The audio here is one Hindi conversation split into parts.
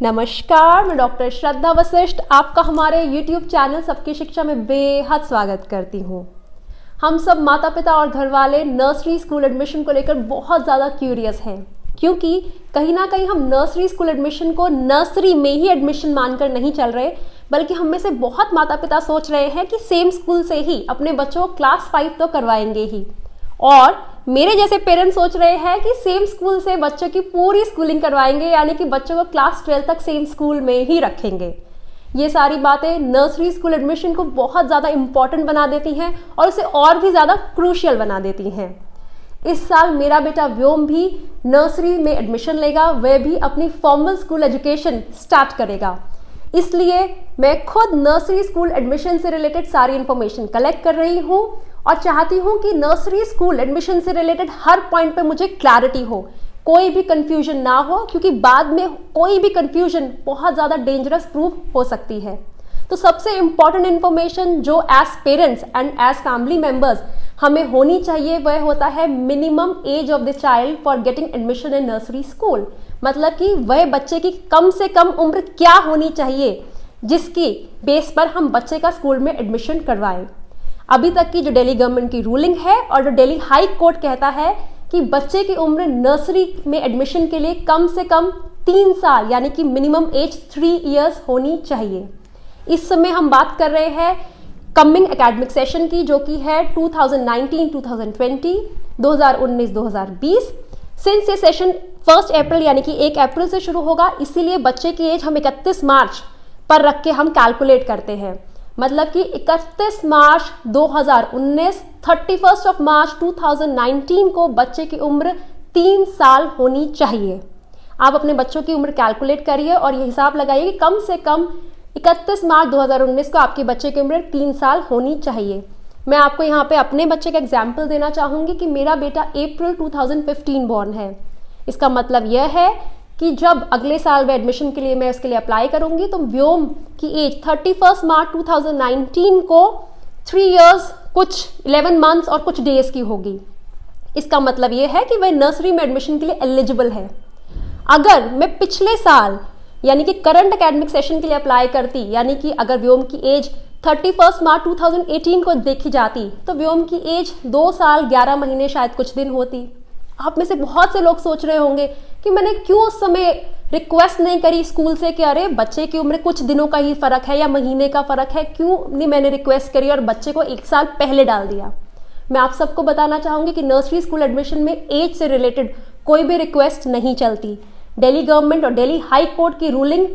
नमस्कार, मैं डॉक्टर श्रद्धा वशिष्ठ आपका हमारे YouTube चैनल सबकी शिक्षा में बेहद स्वागत करती हूँ। हम सब माता पिता और घर वाले नर्सरी स्कूल एडमिशन को लेकर बहुत ज़्यादा क्यूरियस हैं, क्योंकि कहीं ना कहीं हम नर्सरी स्कूल एडमिशन को नर्सरी में ही एडमिशन मानकर नहीं चल रहे, बल्कि हम में से बहुत माता पिता सोच रहे हैं कि सेम स्कूल से ही अपने बच्चों को क्लास 5 तो करवाएंगे ही, और मेरे जैसे पेरेंट्स सोच रहे हैं कि सेम स्कूल से बच्चों की पूरी स्कूलिंग करवाएंगे, यानी कि बच्चों को क्लास 12 तक सेम स्कूल में ही रखेंगे। ये सारी बातें नर्सरी स्कूल एडमिशन को बहुत ज़्यादा इम्पॉर्टेंट बना देती हैं और उसे और भी ज़्यादा क्रूशियल बना देती हैं। इस साल मेरा बेटा व्योम भी नर्सरी में एडमिशन लेगा, वह भी अपनी फॉर्मल स्कूल एजुकेशन स्टार्ट करेगा। इसलिए मैं खुद नर्सरी स्कूल एडमिशन से रिलेटेड सारी इन्फॉर्मेशन कलेक्ट कर रही हूँ और चाहती हूँ कि नर्सरी स्कूल एडमिशन से रिलेटेड हर पॉइंट पे मुझे क्लैरिटी हो, कोई भी कंफ्यूजन ना हो, क्योंकि बाद में कोई भी कंफ्यूजन बहुत ज़्यादा डेंजरस प्रूव हो सकती है। तो सबसे इम्पॉर्टेंट इन्फॉर्मेशन जो as parents and as family members हमें होनी चाहिए वह होता है minimum age of the child for getting admission in nursery school. मतलब कि वह बच्चे की कम से कम उम्र क्या होनी चाहिए जिसकी बेस पर हम बच्चे का स्कूल में एडमिशन करवाएं। अभी तक की जो दिल्ली गवर्नमेंट की रूलिंग है और जो दिल्ली हाई कोर्ट कहता है कि बच्चे की उम्र नर्सरी में एडमिशन के लिए कम से कम 3 साल यानी कि मिनिमम एज 3 इयर्स होनी चाहिए। इस समय हम बात कर रहे हैं कमिंग एकेडमिक सेशन की, जो कि है 2019-2020, 2019-2020। सिंस ये सेशन 1 अप्रैल यानी कि 1 अप्रैल से शुरू होगा, इसीलिए बच्चे की एज हम 31 मार्च पर रख के हम कैलकुलेट करते हैं। मतलब कि 31 मार्च 2019, 31 मार्च 2019 को बच्चे की उम्र 3 साल होनी चाहिए। आप अपने बच्चों की उम्र कैलकुलेट करिए और ये हिसाब लगाइए कि कम से कम 31 मार्च 2019 को आपके बच्चे की उम्र 3 साल होनी चाहिए। मैं आपको यहाँ पे अपने बच्चे का एग्जाम्पल देना चाहूँगी कि मेरा बेटा अप्रैल 2015 बॉर्न है। इसका मतलब यह है कि जब अगले साल वह एडमिशन के लिए मैं उसके लिए अप्लाई करूंगी तो व्योम की एज 31 मार्च 2019 को 3 इयर्स कुछ 11 मंथ्स और कुछ डेज की होगी। इसका मतलब यह है कि वह नर्सरी में एडमिशन के लिए एलिजिबल है। अगर मैं पिछले साल यानी कि करंट एकेडमिक सेशन के लिए अप्लाई करती, यानी कि अगर व्योम की एज 31 मार्च 2018 को देखी जाती तो व्योम की एज 2 साल 11 महीने शायद कुछ दिन होती। आप में से बहुत से लोग सोच रहे होंगे कि मैंने क्यों उस समय रिक्वेस्ट नहीं करी स्कूल से कि अरे बच्चे की उम्र कुछ दिनों का ही फर्क है या महीने का फर्क है, क्यों नहीं मैंने रिक्वेस्ट करी और बच्चे को 1 साल पहले डाल दिया। मैं आप सबको बताना चाहूँगी कि नर्सरी स्कूल एडमिशन में एज से रिलेटेड कोई भी रिक्वेस्ट नहीं चलती। दिल्ली गवर्नमेंट और दिल्ली हाई कोर्ट की रूलिंग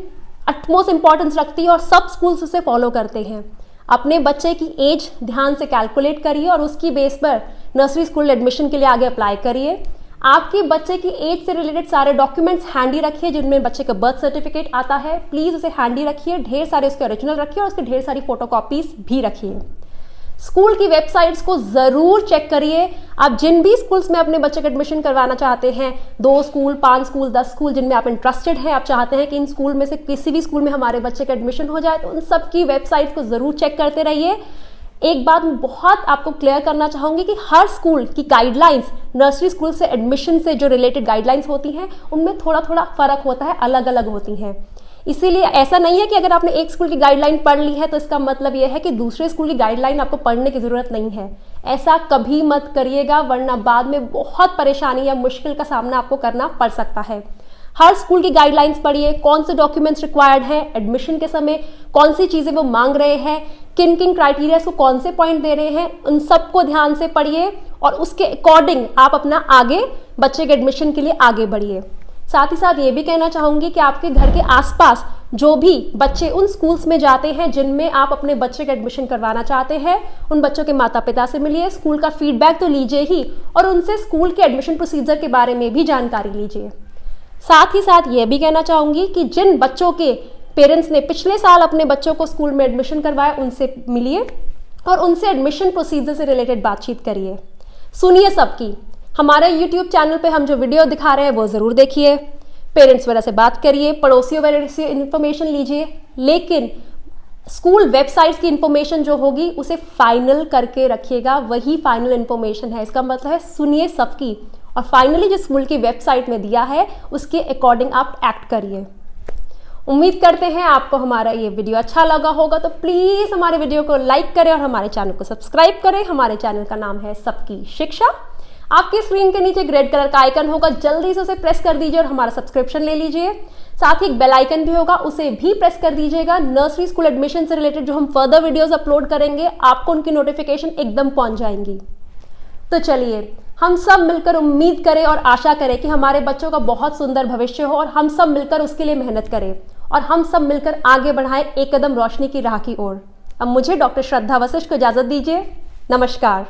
अटमोस्ट इंपॉर्टेंस रखती है और सब स्कूल्स उसे फॉलो करते हैं। अपने बच्चे की एज ध्यान से कैलकुलेट करिए और उसकी बेस पर नर्सरी स्कूल एडमिशन के लिए आगे अप्लाई करिए। आपके बच्चे की एज से रिलेटेड सारे डॉक्यूमेंट्स हैंडी रखिए, जिनमें बच्चे का बर्थ सर्टिफिकेट आता है, प्लीज़ उसे हैंडी रखिए, ढेर सारे उसके ओरिजिनल रखिए और उसके ढेर सारी फोटोकॉपीज भी रखिए। स्कूल की वेबसाइट्स को ज़रूर चेक करिए। आप जिन भी स्कूल्स में अपने बच्चे का एडमिशन करवाना चाहते हैं, 2 स्कूल, 5 स्कूल, 10 स्कूल जिनमें आप इंटरेस्टेड हैं, आप चाहते हैं कि इन स्कूल में से किसी भी स्कूल में हमारे बच्चे का एडमिशन हो जाए, तो उन सब की वेबसाइट्स को ज़रूर चेक करते रहिए। एक बात मैं बहुत आपको क्लियर करना चाहूँगी कि हर स्कूल की गाइडलाइंस नर्सरी स्कूल से एडमिशन से जो रिलेटेड गाइडलाइंस होती हैं उनमें थोड़ा थोड़ा फ़र्क होता है, अलग अलग होती हैं। इसीलिए ऐसा नहीं है कि अगर आपने एक स्कूल की गाइडलाइन पढ़ ली है तो इसका मतलब यह है कि दूसरे स्कूल की गाइडलाइन आपको पढ़ने की ज़रूरत नहीं है। ऐसा कभी मत करिएगा, वरना बाद में बहुत परेशानी या मुश्किल का सामना आपको करना पड़ सकता है। हर स्कूल की गाइडलाइंस पढ़िए, कौन से डॉक्यूमेंट्स रिक्वायर्ड हैं एडमिशन के समय, कौन सी चीज़ें वो मांग रहे हैं, किन किन क्राइटेरियाज को कौन से पॉइंट दे रहे हैं, उन सबको ध्यान से पढ़िए और उसके अकॉर्डिंग आप अपना आगे बच्चे के एडमिशन के लिए आगे बढ़िए। साथ ही साथ ये भी कहना चाहूँगी कि आपके घर के आसपास जो भी बच्चे उन स्कूल्स में जाते हैं जिनमें आप अपने बच्चे का एडमिशन करवाना चाहते हैं, उन बच्चों के माता पिता से मिलिए, स्कूल का फीडबैक तो लीजिए ही और उनसे स्कूल के एडमिशन प्रोसीजर के बारे में भी जानकारी लीजिए। साथ ही साथ ये भी कहना चाहूँगी कि जिन बच्चों के पेरेंट्स ने पिछले साल अपने बच्चों को स्कूल में एडमिशन करवाया, उनसे मिलिए और उनसे एडमिशन प्रोसीजर से रिलेटेड बातचीत करिए। सुनिए सबकी, हमारे YouTube चैनल पे हम जो वीडियो दिखा रहे हैं वो ज़रूर देखिए, पेरेंट्स वगैरह से बात करिए, पड़ोसियों वगैरह से इन्फॉर्मेशन लीजिए, लेकिन स्कूल वेबसाइट्स की इन्फॉर्मेशन जो होगी उसे फाइनल करके रखिएगा, वही फाइनल इन्फॉर्मेशन है। इसका मतलब है सुनिए सबकी और फाइनली जो स्कूल की वेबसाइट में दिया है उसके अकॉर्डिंग आप एक्ट करिए। उम्मीद करते हैं आपको हमारा ये वीडियो अच्छा लगा होगा, तो प्लीज़ हमारे वीडियो को लाइक करें और हमारे चैनल को सब्सक्राइब करें। हमारे चैनल का नाम है सबकी शिक्षा। आपकी स्क्रीन के नीचे रेड कलर का आइकन होगा, जल्दी से उसे प्रेस कर दीजिए और हमारा सब्सक्रिप्शन ले लीजिए। साथ ही एक बेल आइकन भी होगा, उसे भी प्रेस कर दीजिएगा। नर्सरी स्कूल एडमिशन से रिलेटेड जो हम फर्दर वीडियोस अपलोड करेंगे, आपको उनकी नोटिफिकेशन एकदम पहुंच जाएंगी। तो चलिए हम सब मिलकर उम्मीद करें और आशा करें कि हमारे बच्चों का बहुत सुंदर भविष्य हो और हम सब मिलकर उसके लिए मेहनत करें और हम सब मिलकर आगे बढ़ाएं एक कदम रोशनी की राह की ओर। अब मुझे डॉक्टर श्रद्धा वशिष्ठ को इजाजत दीजिए। नमस्कार।